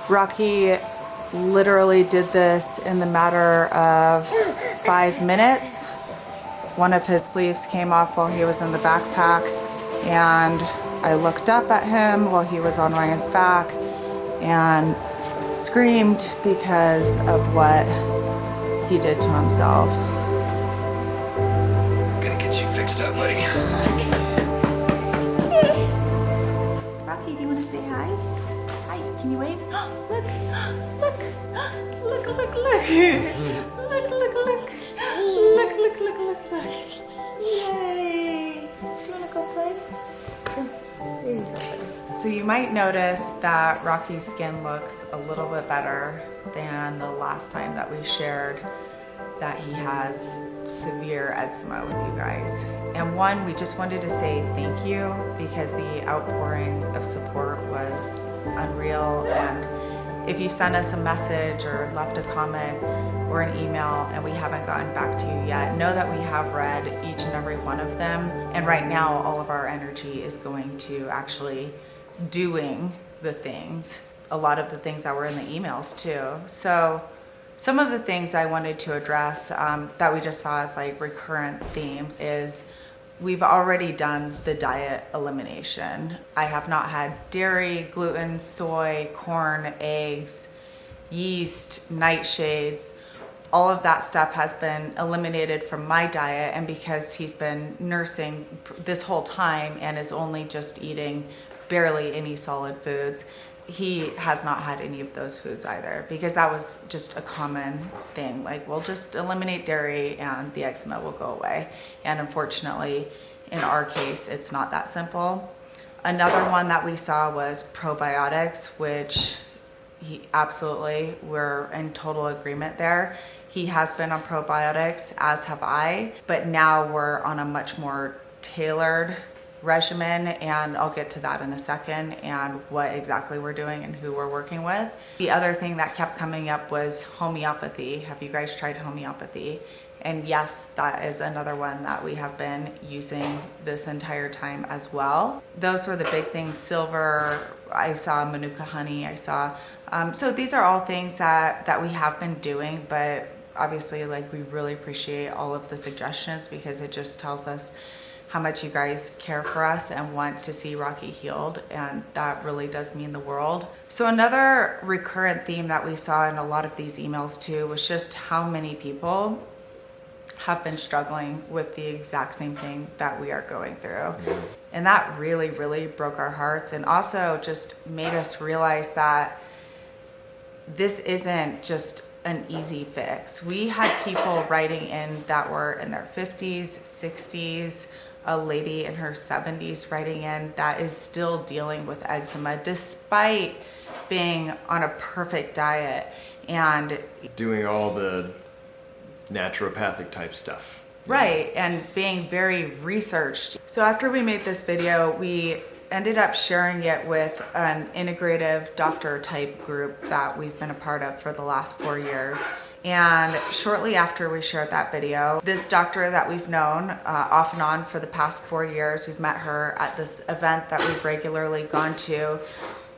Rocky literally did this in the matter of 5 minutes. One of his sleeves came off while he was in the backpack, and I looked up at him while he was on Ryan's back and screamed because of what he did to himself. I'm gonna get you fixed up, buddy. Rocky, do you want to say hi? Hi, can you wave? Look, look, look, look, look. Look, look, look. Look, look, look, look, look. Yay. Do you want to go play? There you go. So you might notice that Rocky's skin looks a little bit better than the last time that we shared that he has severe eczema with you guys. And one, we just wanted to say thank you because the outpouring of support was unreal. And if you sent us a message or left a comment or an email and we haven't gotten back to you yet, know that we have read each and every one of them. And right now, all of our energy is going to actually doing the things, a lot of the things that were in the emails too. So some of the things I wanted to address that we just saw as like recurrent themes is we've already done the diet elimination. I have not had dairy, gluten, soy, corn, eggs, yeast, nightshades. All of that stuff has been eliminated from my diet, and because he's been nursing this whole time and is only just eating barely any solid foods, he has not had any of those foods either, because that was just a common thing. Like, we'll just eliminate dairy and the eczema will go away. And unfortunately, in our case, it's not that simple. Another one that we saw was probiotics, which we're in total agreement there. He has been on probiotics, as have I, but now we're on a much more tailored regimen, and I'll get to that in a second and what exactly we're doing and who we're working with. The other thing that kept coming up was homeopathy. Have you guys tried homeopathy? And yes, that is another one that we have been using this entire time as well. Those were the big things. Silver, I saw manuka honey, I saw. So these are all things that we have been doing, but obviously, like, we really appreciate all of the suggestions because it just tells us how much you guys care for us and want to see Rocky healed, and that really does mean the world. So another recurrent theme that we saw in a lot of these emails too was just how many people have been struggling with the exact same thing that we are going through. And that really, really broke our hearts, and also just made us realize that this isn't just an easy fix. We had people writing in that were in their 50s, 60s, a lady in her 70s writing in that is still dealing with eczema despite being on a perfect diet and doing all the naturopathic type stuff. Right, and being very researched. So after we made this video, we ended up sharing it with an integrative doctor type group that we've been a part of for the last 4 years. And shortly after we shared that video, this doctor that we've known off and on for the past 4 years, we've met her at this event that we've regularly gone to,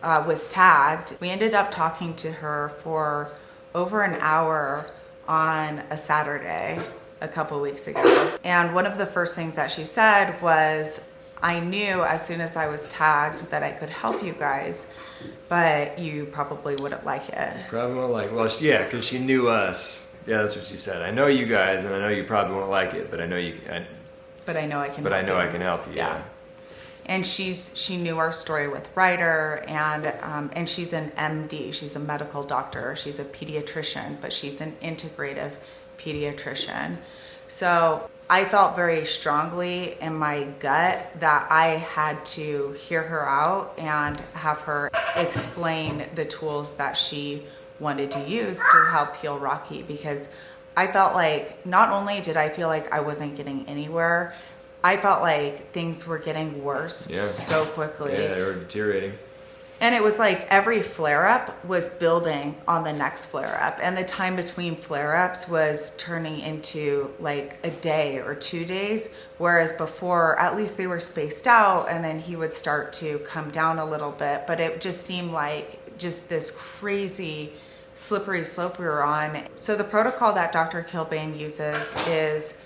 was tagged. We ended up talking to her for over an hour on a Saturday a couple weeks ago. And one of the first things that she said was, I knew as soon as I was tagged that I could help you guys, but you probably wouldn't like it. Probably won't like it. Well, yeah, because she knew us. Yeah, that's what she said. I know you guys, and I know you probably won't like it, but I know you. But I know I can. But I know I can help you. Yeah. And she knew our story with Ryder, and she's an MD. She's a medical doctor. She's a pediatrician, but she's an integrative pediatrician. So I felt very strongly in my gut that I had to hear her out and have her explain the tools that she wanted to use to help heal Rocky, because I felt like not only did I feel like I wasn't getting anywhere, I felt like things were getting worse so quickly. Yeah, they were deteriorating. And it was like every flare-up was building on the next flare-up. And the time between flare-ups was turning into like a day or 2 days. Whereas before, at least they were spaced out and then he would start to come down a little bit. But it just seemed like just this crazy slippery slope we were on. So the protocol that Dr. Kilbane uses is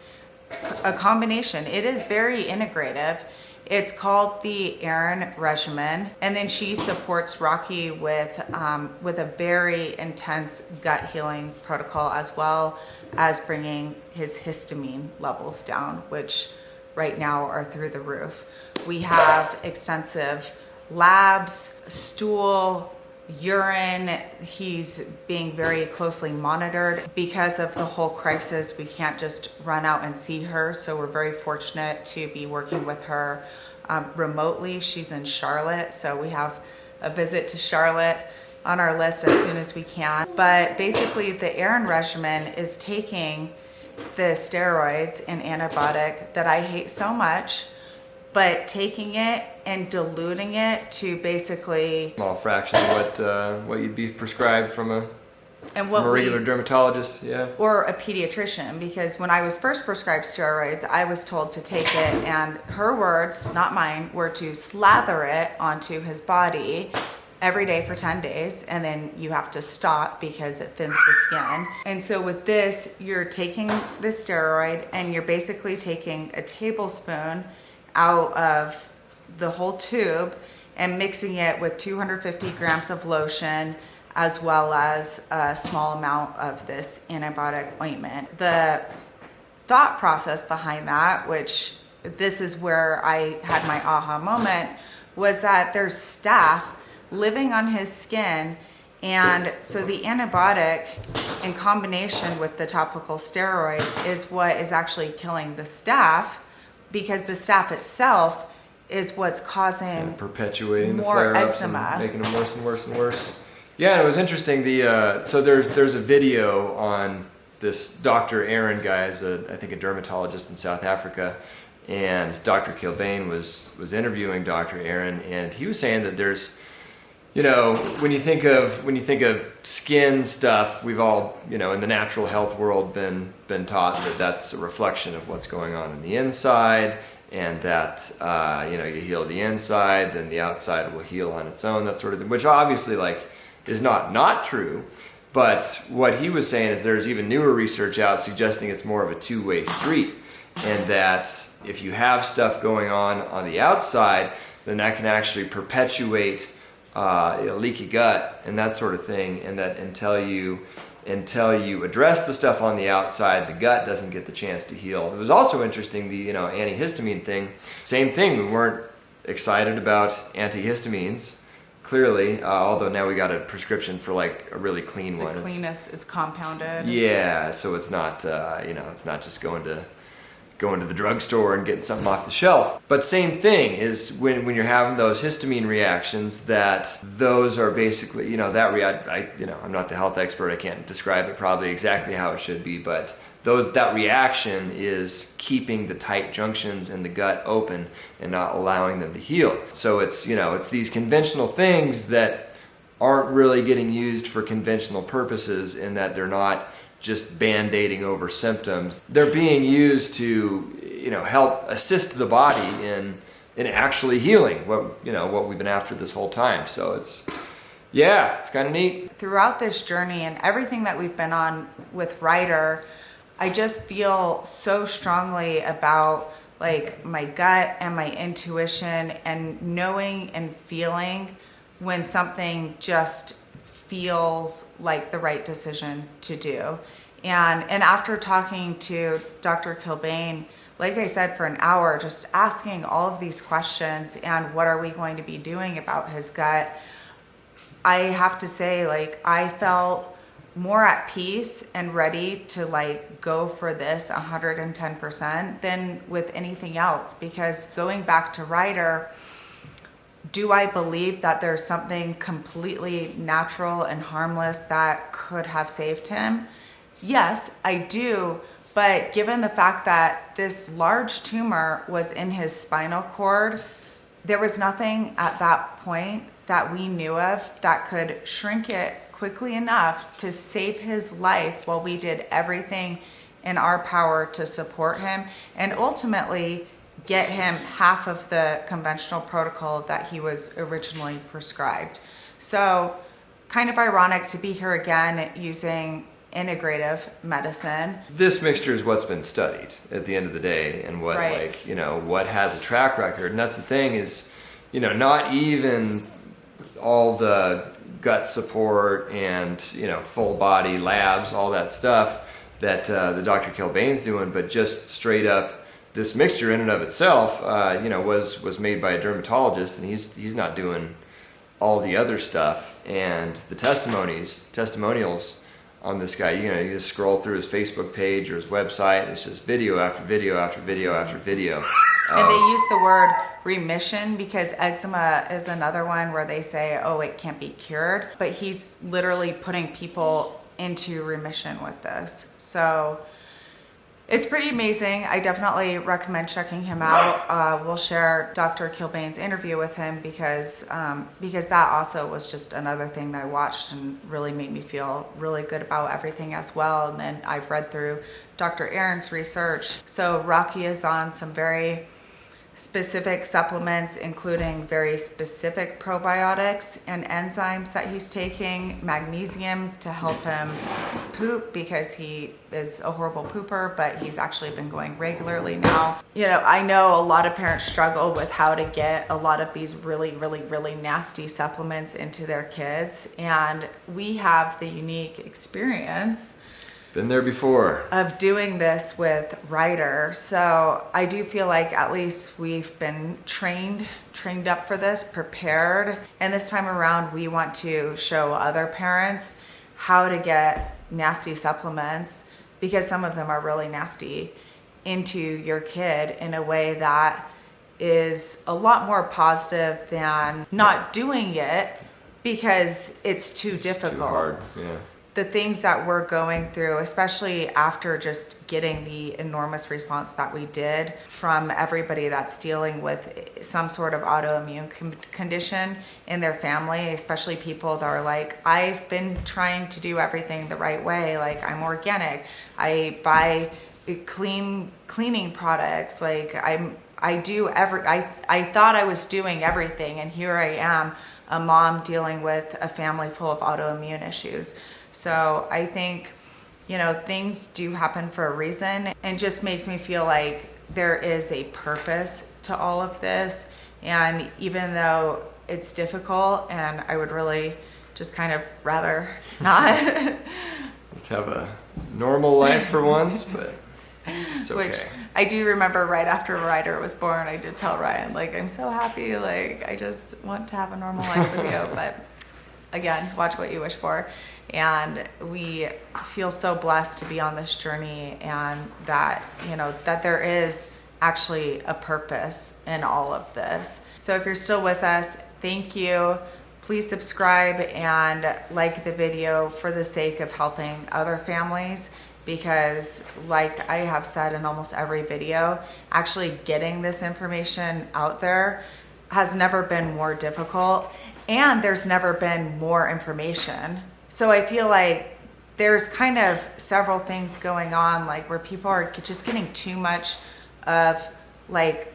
a combination. It is very integrative. It's called the Aron Regimen, and then she supports Rocky with a very intense gut healing protocol, as well as bringing his histamine levels down, which right now are through the roof. We have extensive labs, stool, urine. He's being very closely monitored. Because of the whole crisis, we can't just run out and see her, so we're very fortunate to be working with her remotely. She's in Charlotte, so we have a visit to Charlotte on our list as soon as we can. But basically, the Aron regimen is taking the steroids and antibiotic that I hate so much, but taking it and diluting it to basically Small fraction of what you'd be prescribed from a regular dermatologist, yeah. Or a pediatrician, because when I was first prescribed steroids, I was told to take it, and her words, not mine, were to slather it onto his body every day for 10 days, and then you have to stop because it thins the skin. And so with this, you're taking the steroid and you're basically taking a tablespoon out of the whole tube and mixing it with 250 grams of lotion, as well as a small amount of this antibiotic ointment. The thought process behind that, which this is where I had my aha moment, was that there's staph living on his skin, and so the antibiotic in combination with the topical steroid is what is actually killing the staph, because the staph itself is what's causing and perpetuating the more flare-ups eczema, and making them worse and worse and worse. Yeah, and it was interesting. So there's a video on this Dr. Aron guy, is I think a dermatologist in South Africa, and Dr. Kilbane was interviewing Dr. Aron, and he was saying that there's, when you think of skin stuff, we've all, in the natural health world been taught that that's a reflection of what's going on in the inside, and that you heal the inside, then the outside will heal on its own, that sort of thing, which obviously is not true. But what he was saying is there's even newer research out suggesting it's more of a two-way street, and that if you have stuff going on the outside, then that can actually perpetuate leaky gut and that sort of thing, and that until you address the stuff on the outside, the gut doesn't get the chance to heal. It was also interesting, the antihistamine thing. Same thing, we weren't excited about antihistamines, clearly, although now we got a prescription for a really clean one. The cleanest, it's compounded. Yeah, so it's not it's not just going to the drugstore and getting something off the shelf. But same thing is when you're having those histamine reactions, that those are basically, I'm not the health expert, I can't describe it probably exactly how it should be, but that reaction is keeping the tight junctions in the gut open and not allowing them to heal. So it's these conventional things that aren't really getting used for conventional purposes, in that they're not just band-aiding over symptoms. They're being used to, help assist the body in actually healing what we've been after this whole time. So it's kind of neat. Throughout this journey and everything that we've been on with Ryder, I just feel so strongly about my gut and my intuition, and knowing and feeling when something just feels like the right decision to do. And after talking to Dr. Kilbane, like I said, for an hour, just asking all of these questions and what are we going to be doing about his gut, I have to say, I felt more at peace and ready to go for this 110% than with anything else. Because going back to Ryder, do I believe that there's something completely natural and harmless that could have saved him? Yes, I do. But given the fact that this large tumor was in his spinal cord, there was nothing at that point that we knew of that could shrink it quickly enough to save his life, while we did everything in our power to support him and ultimately get him half of the conventional protocol that he was originally prescribed. So kind of ironic to be here again using integrative medicine. This mixture is what's been studied at the end of the day, and what like, you know, what has a track record. And that's the thing is, you know, not even all the gut support and, you know, full body labs, all that stuff that the Dr. Kilbane's doing, but just straight up this mixture in and of itself, you know, was made by a dermatologist, and he's not doing all the other stuff. And the testimonials on this guy, you know, you just scroll through his Facebook page or his website, it's just video after video after video after video. And they use the word remission because eczema is another one where they say, oh, it can't be cured. But he's literally putting people into remission with this. So it's pretty amazing. I definitely recommend checking him out. We'll share Dr. Kilbane's interview with him because that also was just another thing that I watched and really made me feel really good about everything as well. And then I've read through Dr. Aron's research. So Rocky is on some very specific supplements, including very specific probiotics and enzymes that he's taking, magnesium to help him poop because he is a horrible pooper, but he's actually been going regularly now. You know, I know a lot of parents struggle with how to get a lot of these really, really, really nasty supplements into their kids, and we have the unique experience Been there before. of doing this with Ryder. So I do feel like at least we've been trained up for this, prepared. And this time around, we want to show other parents how to get nasty supplements, because some of them are really nasty, into your kid in a way that is a lot more positive than not doing it because it's too difficult. Too hard, yeah. The things that we're going through, especially after just getting the enormous response that we did from everybody that's dealing with some sort of autoimmune condition in their family, especially people that are like, I've been trying to do everything the right way. Like, I'm organic. I buy cleaning products. Like, I thought I was doing everything, and here I am, a mom dealing with a family full of autoimmune issues. So I think, you know, things do happen for a reason, and just makes me feel like there is a purpose to all of this. And even though it's difficult, and I would really just kind of rather not Just have a normal life for once, but it's okay. Which I do remember right after Ryder was born, I did tell Ryan, like, I'm so happy, like, I just want to have a normal life with you. But again, watch what you wish for. And we feel so blessed to be on this journey, and that, you know, that there is actually a purpose in all of this. So if you're still with us, thank you. Please subscribe and like the video for the sake of helping other families, because like I have said in almost every video, actually getting this information out there has never been more difficult, and there's never been more information. So I feel like there's kind of several things going on, like where people are just getting too much of like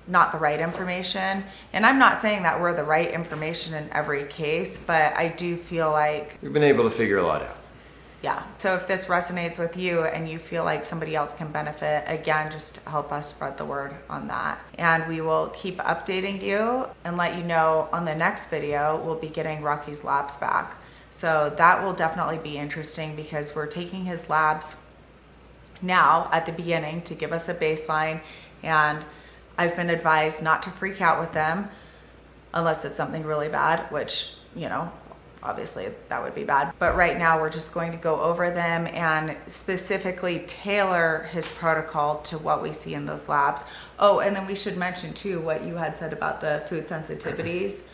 not the right information. And I'm not saying that we're the right information in every case, but I do feel like We've been able to figure a lot out. yeah. So if this resonates with you and you feel like somebody else can benefit, again, just help us spread the word on that. And we will keep updating you and let you know on the next video, we'll be getting Rocky's labs back. So that will definitely be interesting, because we're taking his labs now at the beginning to give us a baseline. And I've been advised not to freak out with them unless it's something really bad, which, you know, obviously that would be bad. But right now we're just going to go over them and specifically tailor his protocol to what we see in those labs. Oh, and then we should mention too what you had said about the food sensitivities.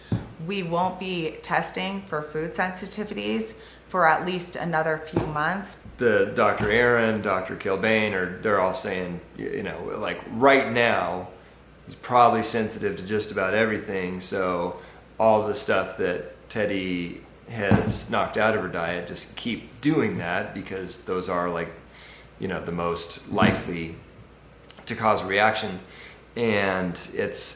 We won't be testing for food sensitivities for at least another few months. The Dr. Aron, Dr. Kilbane, they're all saying, you know, like right now, he's probably sensitive to just about everything. So all the stuff that Teddy has knocked out of her diet, just keep doing that, because those are, like, you know, the most likely to cause a reaction. And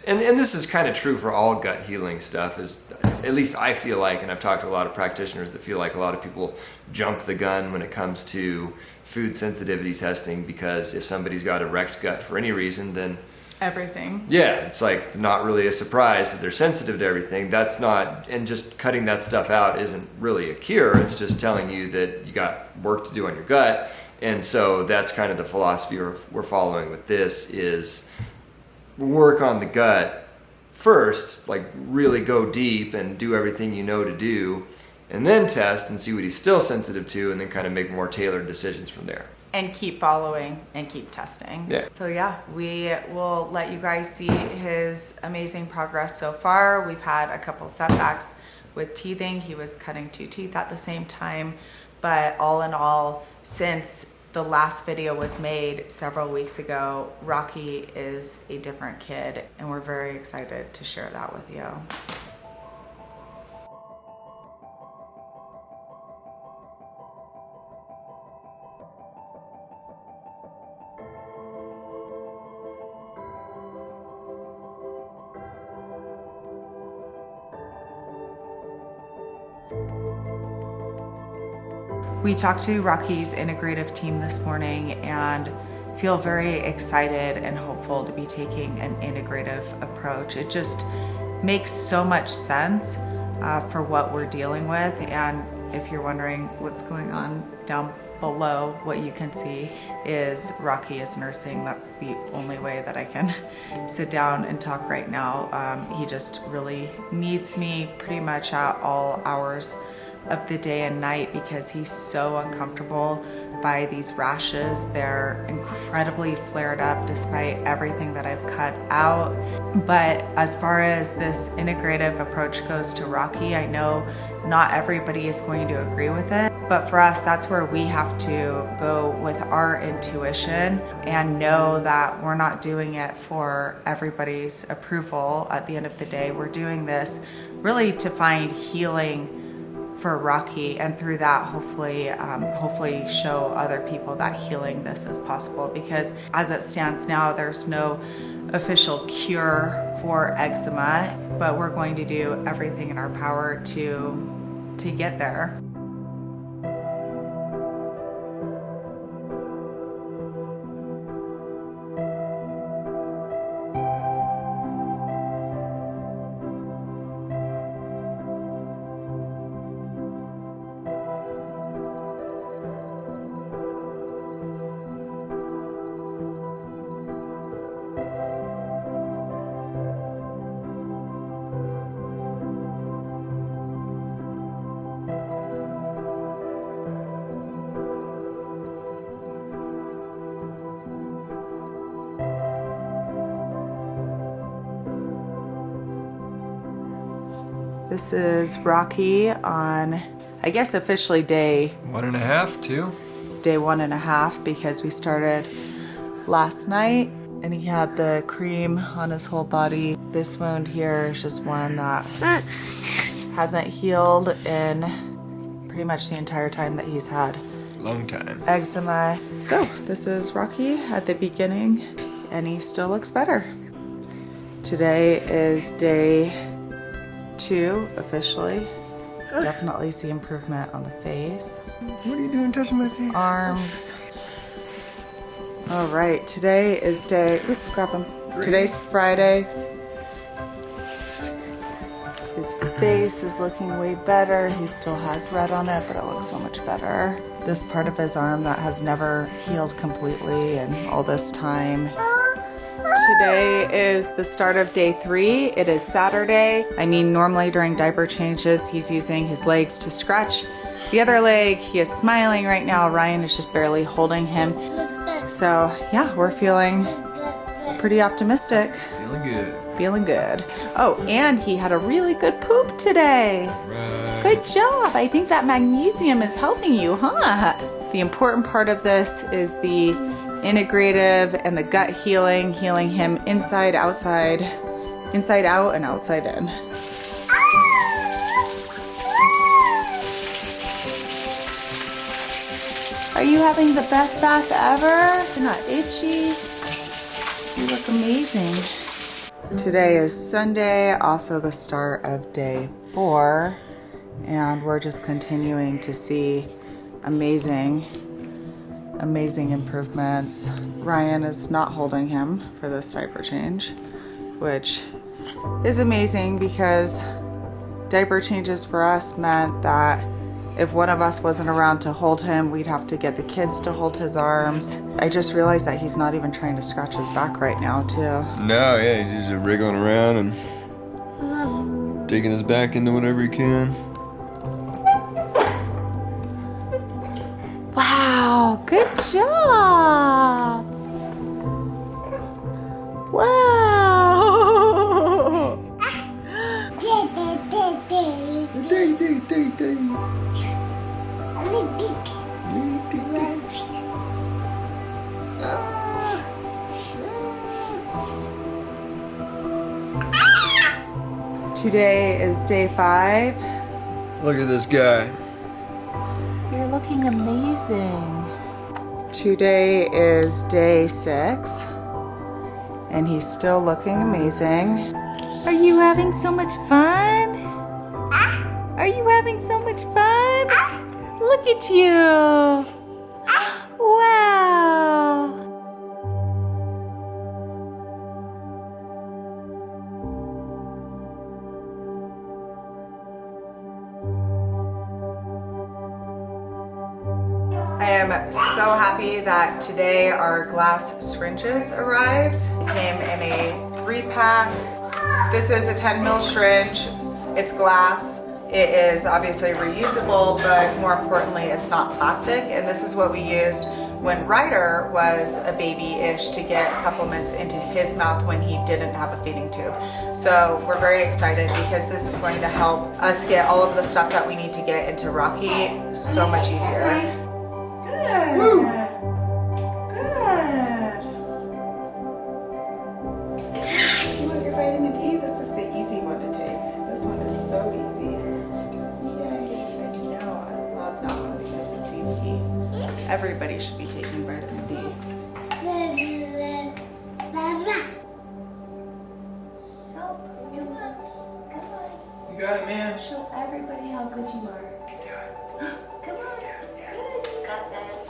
and this is kind of true for all gut healing stuff, is at least I feel like, and I've talked to a lot of practitioners that feel like a lot of people jump the gun when it comes to food sensitivity testing, because if somebody's got a wrecked gut for any reason, then everything. Yeah, it's like not really a surprise that they're sensitive to everything. That's not, and just cutting that stuff out isn't really a cure. It's just telling you that you got work to do on your gut. And so that's kind of the philosophy we're following with this, is work on the gut first, like really go deep and do everything you know to do, and then test and see what he's still sensitive to, and then kind of make more tailored decisions from there. And keep following and keep testing. Yeah. So yeah, we will let you guys see his amazing progress so far. We've had a couple setbacks with teething. He was cutting 2 teeth at the same time. But all in all, since the last video was made several weeks ago, Rocky is a different kid, and we're very excited to share that with you. We talked to Rocky's integrative team this morning and feel very excited and hopeful to be taking an integrative approach. It just makes so much sense for what we're dealing with. And if you're wondering what's going on down below, what you can see is Rocky is nursing. That's the only way that I can sit down and talk right now. He just really needs me pretty much at all hours of the day and night because he's so uncomfortable by these rashes. They're incredibly flared up despite everything that I've cut out. But as far as this integrative approach goes to Rocky, I know not everybody is going to agree with it, but for us, that's where we have to go with our intuition and know that we're not doing it for everybody's approval. At the end of the day, we're doing this really to find healing for Rocky, and through that hopefully show other people that healing this is possible, because as it stands now, there's no official cure for eczema, but we're going to do everything in our power to get there. This is Rocky on, I guess officially day 1.5, 2? Day 1.5, because we started last night and he had the cream on his whole body. This wound here is just one that hasn't healed in pretty much the entire time that he's had Long time. eczema. So this is Rocky at the beginning, and he still looks better. Today is day 2 officially. Definitely see improvement on the face. What are you doing touching my face? Arms. All right, today is day, grab him. Today's Friday. His face is looking way better. He still has red on it, but it looks so much better. This part of his arm that has never healed completely in all this time. Today is the start of day 3. It is Saturday. I mean, normally during diaper changes, he's using his legs to scratch the other leg. He is smiling right now. Ryan is just barely holding him. So yeah, we're feeling pretty optimistic. Feeling good. Feeling good. Oh, and he had a really good poop today. Right. Good job. I think that magnesium is helping you, huh? The important part of this is the integrative and the gut healing him inside, outside, inside out, and outside in. Are you having the best bath ever? You're not itchy. You look amazing. Today is Sunday, also the start of day 4, and we're just continuing to see amazing improvements. Ryan is not holding him for this diaper change, which is amazing because diaper changes for us meant that if one of us wasn't around to hold him, we'd have to get the kids to hold his arms. I just realized that he's not even trying to scratch his back right now, too. No, yeah, he's just wriggling around and digging his back into whatever he can. Wow, good job. Wow. Today is day 5. Look at this guy. You're looking amazing. Today is day 6, and he's still looking amazing. Are you having so much fun? Are you having so much fun? Look at you. Wow. I am so happy that today our glass syringes arrived. It came in a 3-pack. This is a 10 ml syringe. It's glass. It is obviously reusable, but more importantly, it's not plastic. And this is what we used when Ryder was a baby-ish to get supplements into his mouth when he didn't have a feeding tube. So we're very excited because this is going to help us get all of the stuff that we need to get into Rocky so much easier. Good. Woo. Good. You want your vitamin D? This is the easy one to take. This one is so easy. Yay. I know. I love that one because it's easy. Everybody should be taking vitamin D. You got it, man. Show everybody how good you are. Come on. Good. You got this.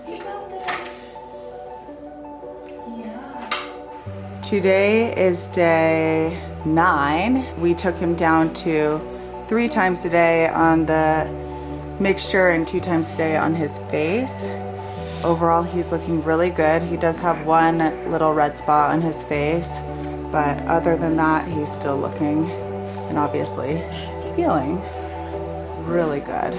You got this. Yeah. Today is day 9. We took him down to 3 times a day on the mixture and 2 times a day on his face. Overall, he's looking really good. He does have one little red spot on his face, but other than that, he's still looking and obviously feeling really good.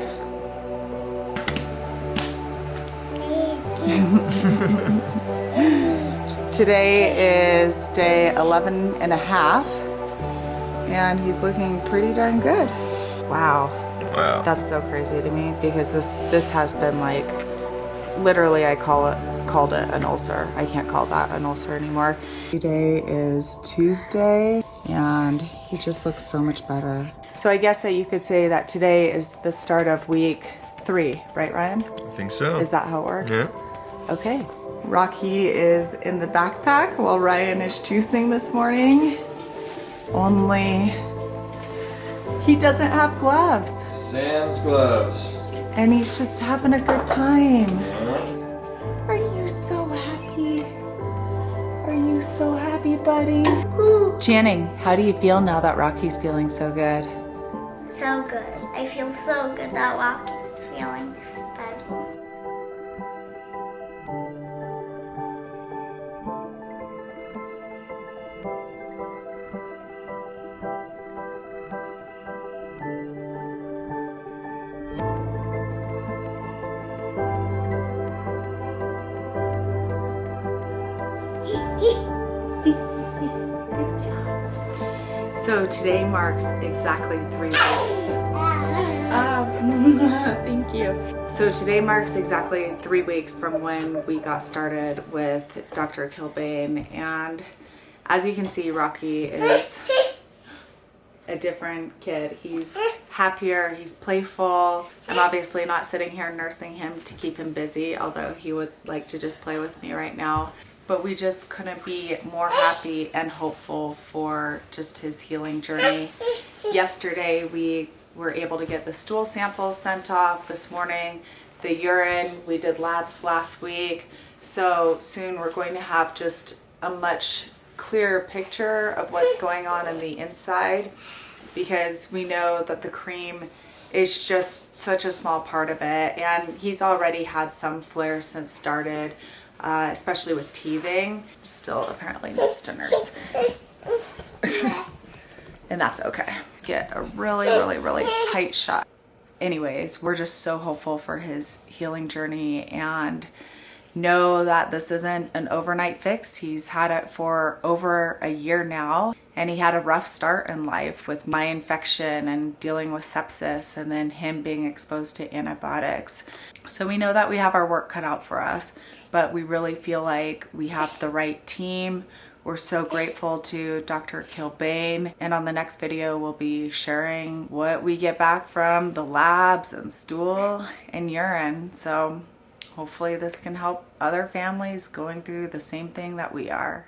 Today is day 11 and a half, and he's looking pretty darn good. Wow. Wow. That's so crazy to me because this has been like, literally I called it an ulcer. I can't call that an ulcer anymore. Today is Tuesday, and he just looks so much better. So I guess that you could say that today is the start of week 3, right, Ryan? I think so. Is that how it works? Yeah. Okay. Rocky is in the backpack while Ryan is juicing this morning. Only he doesn't have gloves. Sans gloves. And he's just having a good time. Uh-huh. Are you so happy? Are you so happy, buddy? Channing, how do you feel now that Rocky's feeling so good? So good. I feel so good that Rocky's feeling good. Good job. So today marks exactly 3 weeks. Thank you. So today marks exactly 3 weeks from when we got started with Dr. Kilbane, and as you can see, Rocky is a different kid. He's happier, he's playful. I'm obviously not sitting here nursing him to keep him busy, although he would like to just play with me right now. but we just couldn't be more happy and hopeful for just his healing journey. Yesterday, we were able to get the stool samples sent off. This morning, the urine, we did labs last week. So soon we're going to have just a much clearer picture of what's going on in the inside, because we know that the cream is just such a small part of it, and he's already had some flares since started, especially with teething. Still apparently needs to nurse. And that's okay. Get a really, really, really tight shot. Anyways, we're just so hopeful for his healing journey and know that this isn't an overnight fix. He's had it for over a year now, and he had a rough start in life with my infection and dealing with sepsis, and then him being exposed to antibiotics. So we know that we have our work cut out for us, but we really feel like we have the right team. We're so grateful to Dr. Kilbane, and on the next video we'll be sharing what we get back from the labs and stool and urine. So hopefully this can help other families going through the same thing that we are.